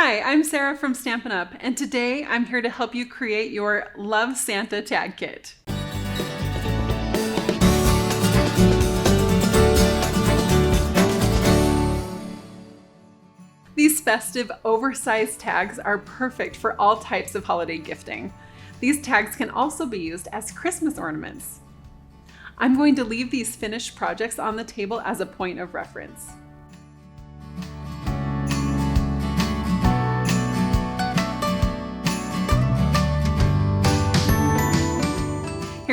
Hi, I'm Sara from Stampin Up, and today I'm here to help you create your Love Santa tag kit. These festive, oversized tags are perfect for all types of holiday gifting. These tags can also be used as Christmas ornaments. I'm going to leave these finished projects on the table as a point of reference.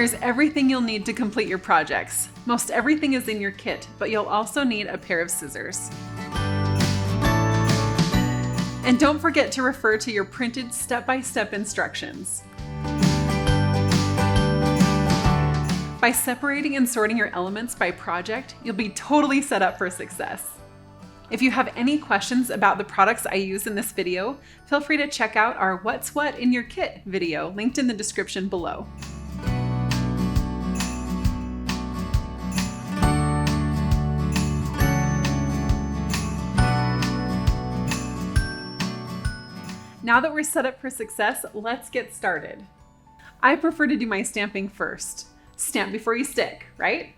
Here's everything you'll need to complete your projects. Most everything is in your kit, but you'll also need a pair of scissors. And don't forget to refer to your printed step-by-step instructions. By separating and sorting your elements by project, you'll be totally set up for success. If you have any questions about the products I use in this video, feel free to check out our What's What in Your Kit video linked in the description below. Now that we're set up for success, let's get started. I prefer to do my stamping first. Stamp before you stick, right?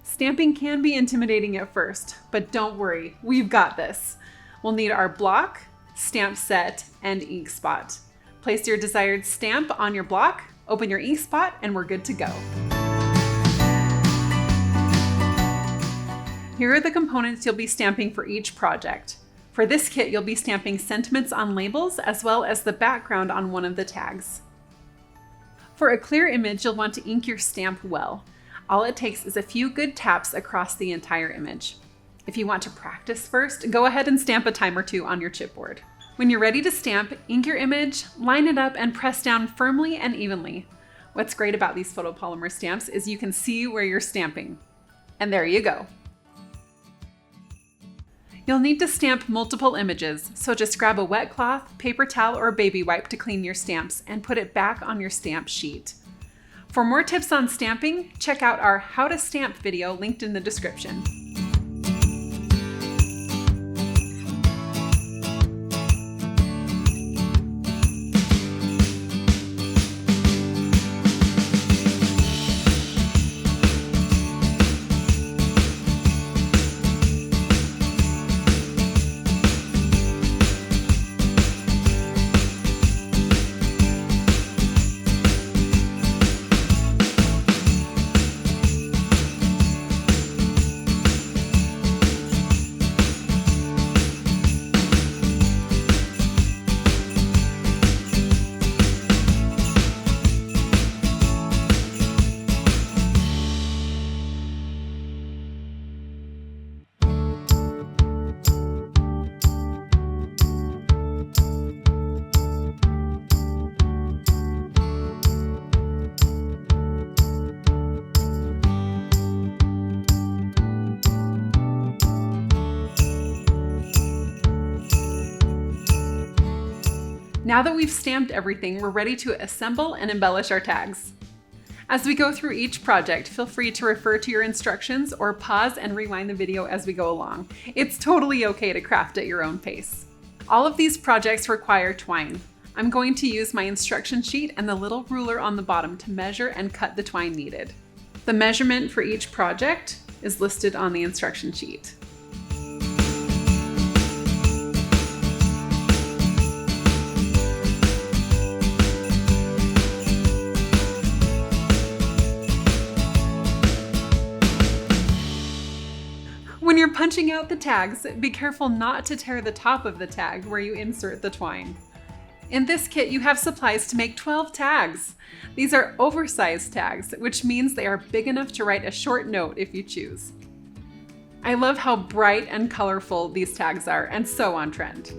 Stamping can be intimidating at first, but don't worry, we've got this. We'll need our block, stamp set, and ink spot. Place your desired stamp on your block, open your ink spot, and we're good to go. Here are the components you'll be stamping for each project. For this kit, you'll be stamping sentiments on labels as well as the background on one of the tags. For a clear image, you'll want to ink your stamp well. All it takes is a few good taps across the entire image. If you want to practice first, go ahead and stamp a time or two on your chipboard. When you're ready to stamp, ink your image, line it up, and press down firmly and evenly. What's great about these photopolymer stamps is you can see where you're stamping. And there you go. You'll need to stamp multiple images, so just grab a wet cloth, paper towel, or baby wipe to clean your stamps and put it back on your stamp sheet. For more tips on stamping, check out our How to Stamp video linked in the description. Now that we've stamped everything, we're ready to assemble and embellish our tags. As we go through each project, feel free to refer to your instructions or pause and rewind the video as we go along. It's totally okay to craft at your own pace. All of these projects require twine. I'm going to use my instruction sheet and the little ruler on the bottom to measure and cut the twine needed. The measurement for each project is listed on the instruction sheet. When you're punching out the tags, be careful not to tear the top of the tag where you insert the twine. In this kit, you have supplies to make 12 tags. These are oversized tags, which means they are big enough to write a short note if you choose. I love how bright and colorful these tags are, and so on trend.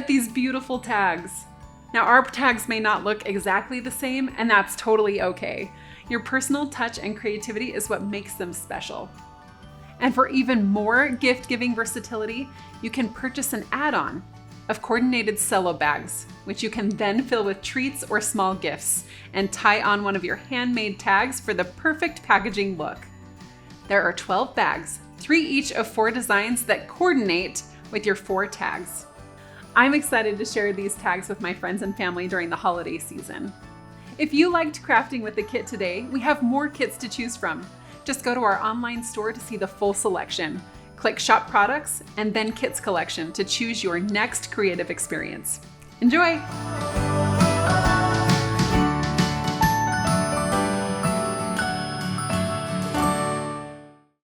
these beautiful tags. Now, our tags may not look exactly the same, and that's totally okay. Your personal touch and creativity is what makes them special. And for even more gift-giving versatility, you can purchase an add-on of coordinated Cello bags, which you can then fill with treats or small gifts and tie on one of your handmade tags for the perfect packaging look. There are 12 bags, 3 each of 4 designs that coordinate with your 4 tags. I'm excited to share these tags with my friends and family during the holiday season. If you liked crafting with the kit today, we have more kits to choose from. Just go to our online store to see the full selection. Click Shop Products and then Kits Collection to choose your next creative experience. Enjoy!